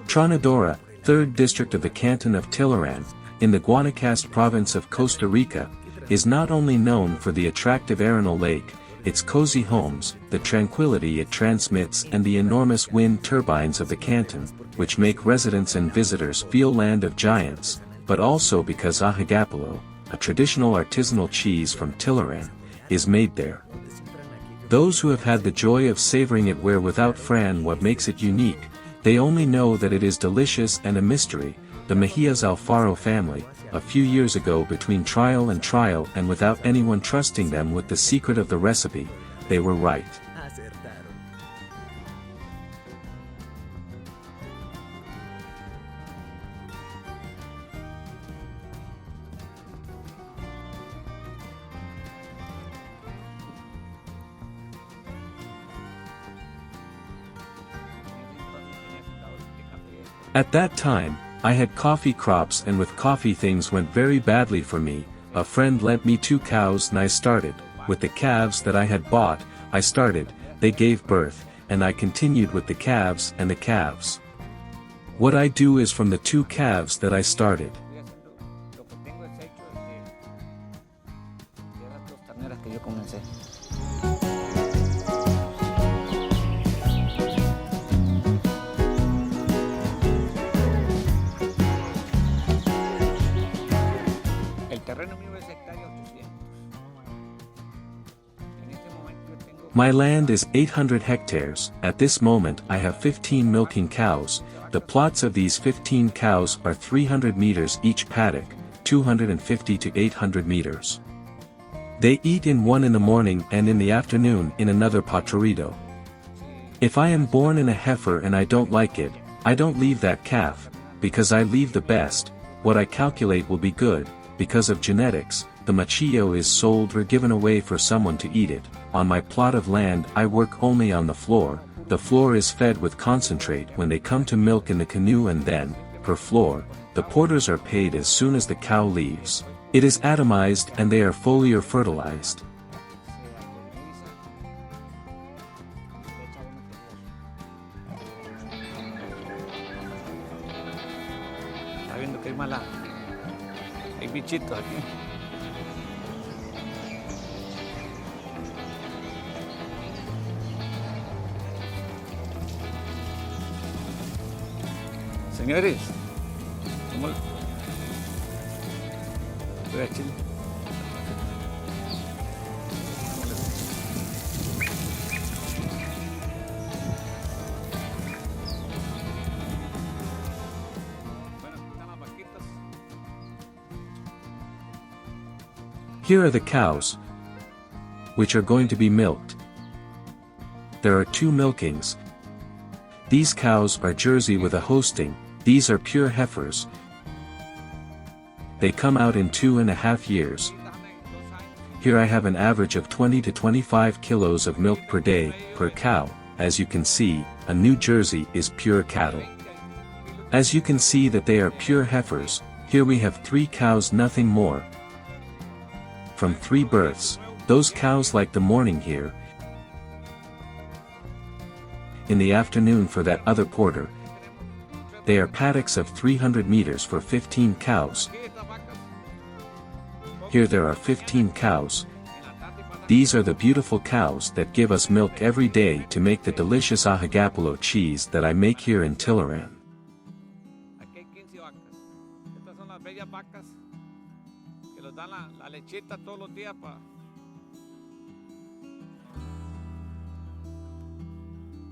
Tronadora, 3rd district of the canton of Tilarán, in the Guanacaste province of Costa Rica, is not only known for the attractive Arenal lake, its cozy homes, the tranquility it transmits and the enormous wind turbines of the canton, which make residents and visitors feel land of giants, but also because AHOGAPOLLO, a traditional artisanal cheese from Tilarán, is made there. Those who have had the joy of savoring it wear without Fran what makes it unique, they only know that it is delicious and a mystery. The Mejías Alfaro family, a few years ago between trial and without anyone trusting them with the secret of the recipe, they were right. At that time, I had coffee crops, and with coffee things went very badly for me. A friend lent me 2 cows and I started. With the calves that I had bought, I started, they gave birth, and I continued with the calves and the calves. What I do is from the 2 calves that I started. My land is 800 hectares. At this moment I have 15 milking cows. The plots of these 15 cows are 300 meters each paddock, 250 to 800 meters. They eat in one in the morning and in the afternoon in another patrorido. If I am born in a heifer and I don't like it, I don't leave that calf, because I leave the best. What I calculate will be good, because of genetics. The machillo is sold or given away for someone to eat it. On my plot of land I work only on the floor. The floor is fed with concentrate when they come to milk in the canoe, and then, per floor, the porters are paid as soon as the cow leaves. It is atomized and they are foliar fertilized. Señores, ¿cómo? Voy a Chile. Here are the cows, which are going to be milked. There are 2 milkings. These cows are Jersey with a hosting. These are pure heifers. They come out in 2.5 years. Here I have an average of 20 to 25 kilos of milk per day, per cow. As you can see, a New Jersey is pure cattle. As you can see that they are pure heifers. Here we have 3 cows, nothing more. From 3 births, those cows like the morning here. In the afternoon for that other porter. They are paddocks of 300 meters for 15 cows. Here there are 15 cows. These are the beautiful cows that give us milk every day to make the delicious AHOGAPOLLO cheese that I make here in Tilarán.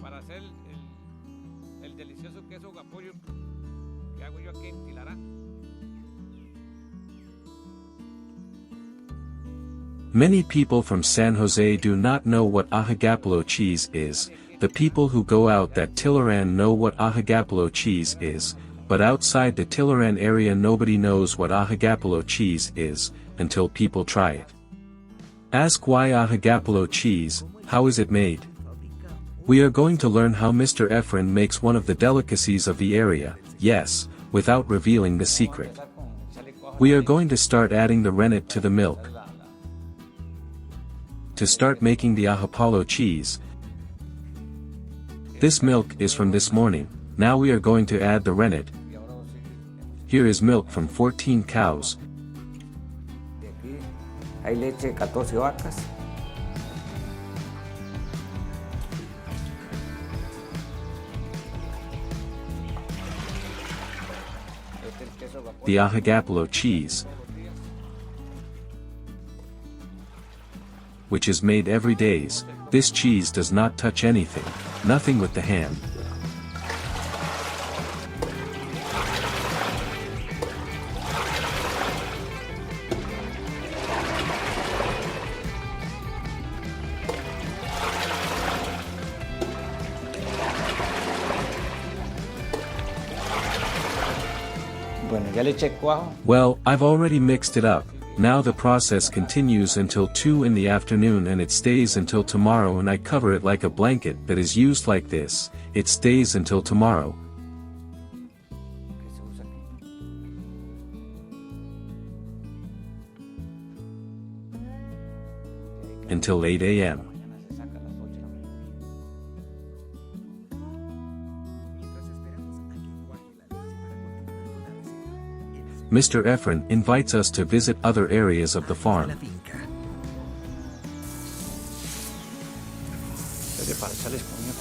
Para hacer el delicioso queso AHOGAPOLLO que hago yo aquí en Tilarán. Many people from San Jose do not know what AHOGAPOLLO cheese is. The people who go out that Tilarán know what AHOGAPOLLO cheese is, but outside the Tilarán area nobody knows what AHOGAPOLLO cheese is, until people try it. Ask why AHOGAPOLLO cheese, how is it made? We are going to learn how Mr. Efren makes one of the delicacies of the area, yes, without revealing the secret. We are going to start adding the rennet to the milk. To start making the AHOGAPOLLO cheese. This milk is from this morning. Now we are going to add the rennet. Y ahora vamos a ir- Here is milk from 14 cows. De aquí hay leche de 14 vacas. Este es el queso AHOGAPOLLO. The AHOGAPOLLO cheese, which is made every days. This cheese does not touch anything, nothing with the hand. Bueno, ya le eché cuajo. Well, I've already mixed it up. Now the process continues until 2 in the afternoon and it stays until tomorrow, and I cover it like a blanket that is used like this. It stays until tomorrow, Que se usa aquí. until 8 a.m. Mañana se saca a las 8 de la mañana. Mr. Efren invites us to visit other areas of the farm. Espere para echarles comida.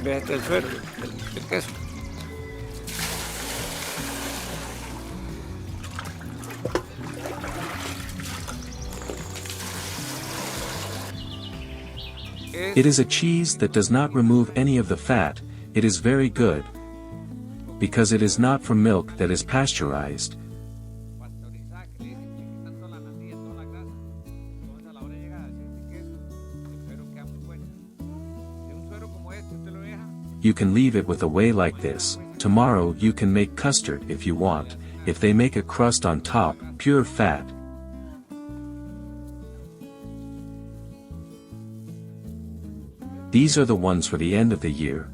Ve este el suero, el queso. It is a cheese that does not remove any of the fat. It is very good, because it is not from milk that is pasteurized. Pasteurizada, que le dicen que le quitan toda la natilla, toda la grasa. Entonces a la hora de llegar a hacer este queso, el suero queda muy bueno. De un suero como este, usted lo deja. You can leave it with a whey like this. Tomorrow you can make custard if you want. If they make a crust on top, pure fat. These are the ones for the end of the year.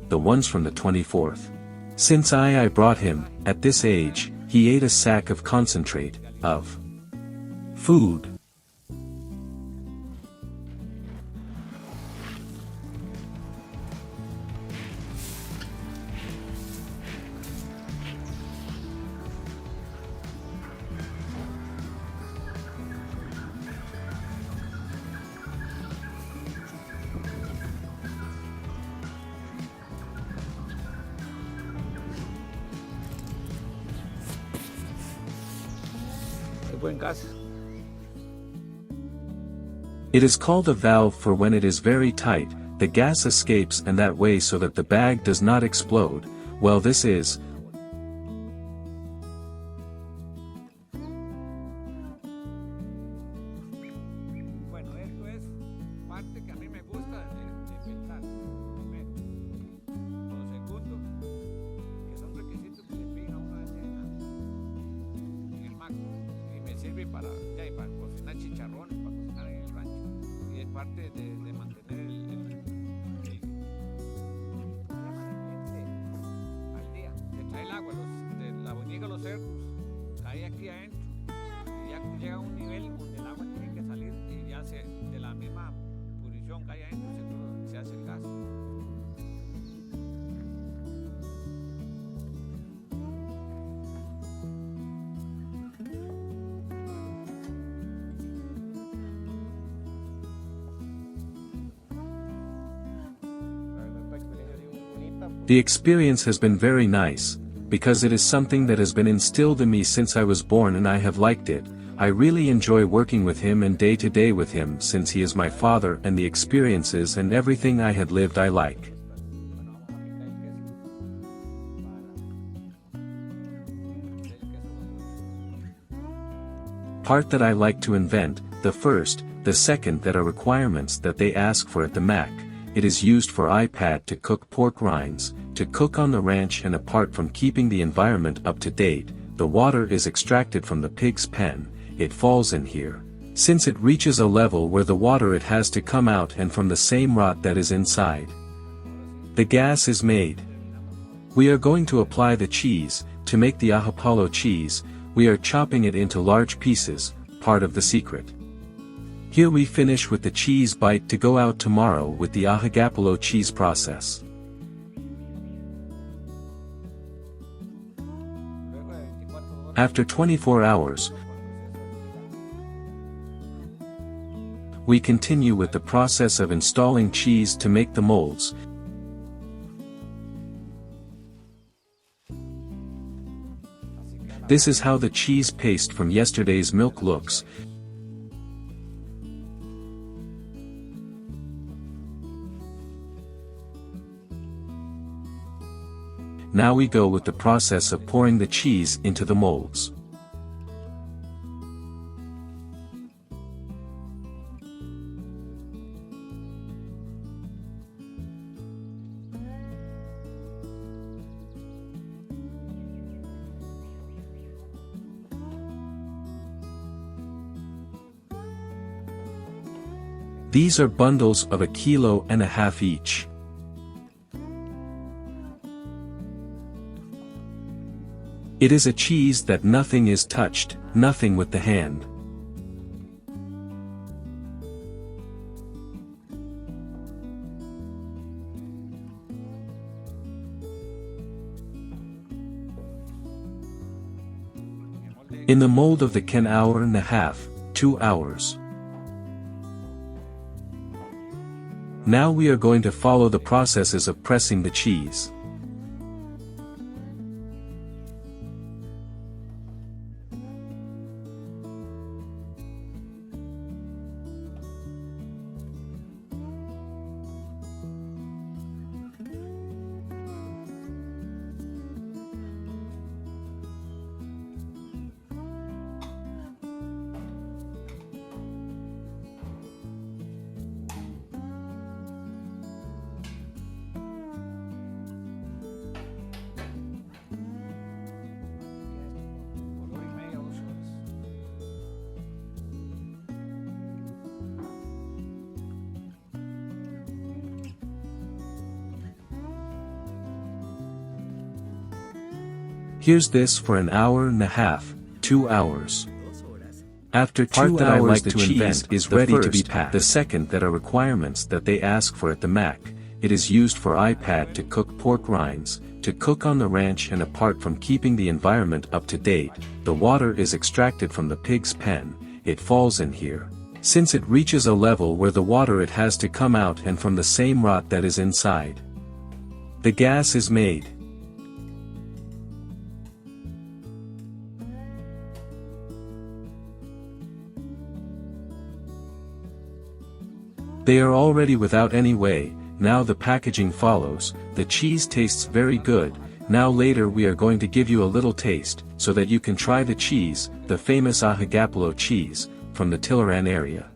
The ones from the 24th. Since I brought him, at this age, he ate a sack of concentrate, of food. Es buen gas. It is called a valve for when it is very tight, the gas escapes and that way so that the bag does not explode. Well, this is Bueno, esto es parte que a mí me gusta de pensar. Primero. Lo segundo, que son requisitos que le piden a uno en el maco. Y me sirve para cocinar chicharrones, para cocinar en el rancho. Y es parte de mantener al día. Se trae el agua de la boñiga de los cerdos, cae aquí adentro. Y ya llega a un nivel donde el agua tiene que salir y ya de la misma purición que hay adentro se hace el gas. The experience has been very nice, because it is something that has been instilled in me since I was born and I have liked it. I really enjoy working with him and day to day with him since he is my father, and the experiences and everything I had lived I like. Part that I like to invent, the first, the second that are requirements that they ask for at the Mac. It is used for iPad to cook pork rinds, to cook on the ranch, and apart from keeping the environment up to date, the water is extracted from the pig's pen, it falls in here. Since it reaches a level where the water it has to come out and from the same rot that is inside. The gas is made. We are going to apply the cheese, to make the AHOGAPOLLO cheese, We are chopping it into large pieces, part of the secret. Here we finish with the cheese bite to go out tomorrow with the AHOGAPOLLO cheese process. After 24 hours, we continue with the process of installing cheese to make the molds. This is how the cheese paste from yesterday's milk looks. Now we go with the process of pouring the cheese into the molds. These are bundles of 1.5 kilos each. It is a cheese that nothing is touched, nothing with the hand. In the mold of the can 1.5 hours, 2 hours. Now we are going to follow the processes of pressing the cheese. Here's this for 1.5 hours, 2 hours. After 2 hours the cheese is ready to be packed. The second that are requirements that they ask for at the Mac. It is used for iPad to cook pork rinds, to cook on the ranch, and apart from keeping the environment up to date, the water is extracted from the pig's pen, it falls in here. Since it reaches a level where the water it has to come out and from the same rot that is inside. The gas is made. They are already without any whey. Now the packaging follows. The cheese tastes very good. Now later we are going to give you a little taste, so that you can try the cheese, the famous AHOGAPOLLO cheese, from the Tilaran area.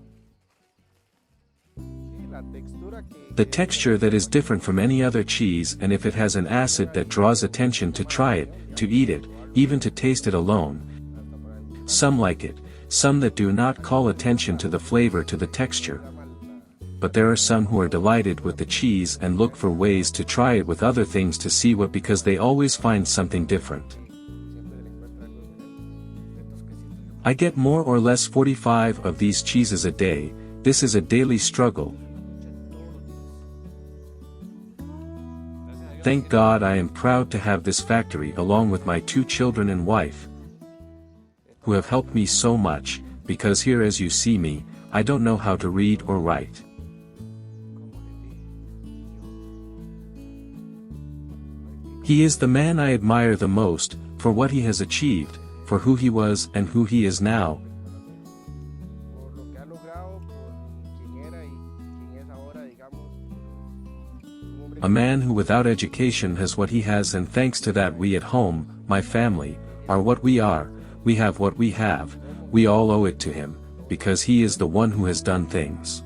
The texture that is different from any other cheese, and if it has an acid that draws attention to try it, to eat it, even to taste it alone. Some like it, some that do not call attention to the flavor, to the texture. But there are some who are delighted with the cheese and look for ways to try it with other things to see what, because they always find something different. I get more or less 45 of these cheeses a day. This is a daily struggle. Thank God I am proud to have this factory along with my 2 children and wife, who have helped me so much, because here as you see me, I don't know how to read or write. He is the man I admire the most, for what he has achieved, for who he was and who he is now. A man who without education has what he has, and thanks to that we at home, my family, are what we are, we have what we have, we all owe it to him, because he is the one who has done things.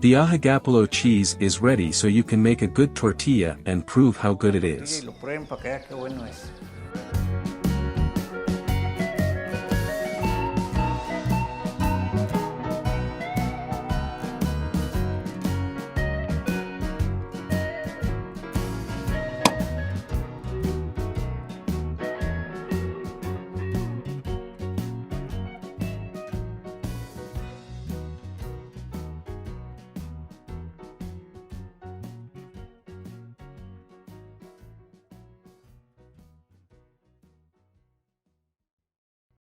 The AHOGAPOLLO cheese is ready, so you can make a good tortilla and prove how good it is. Lo prueben para que vean qué bueno es.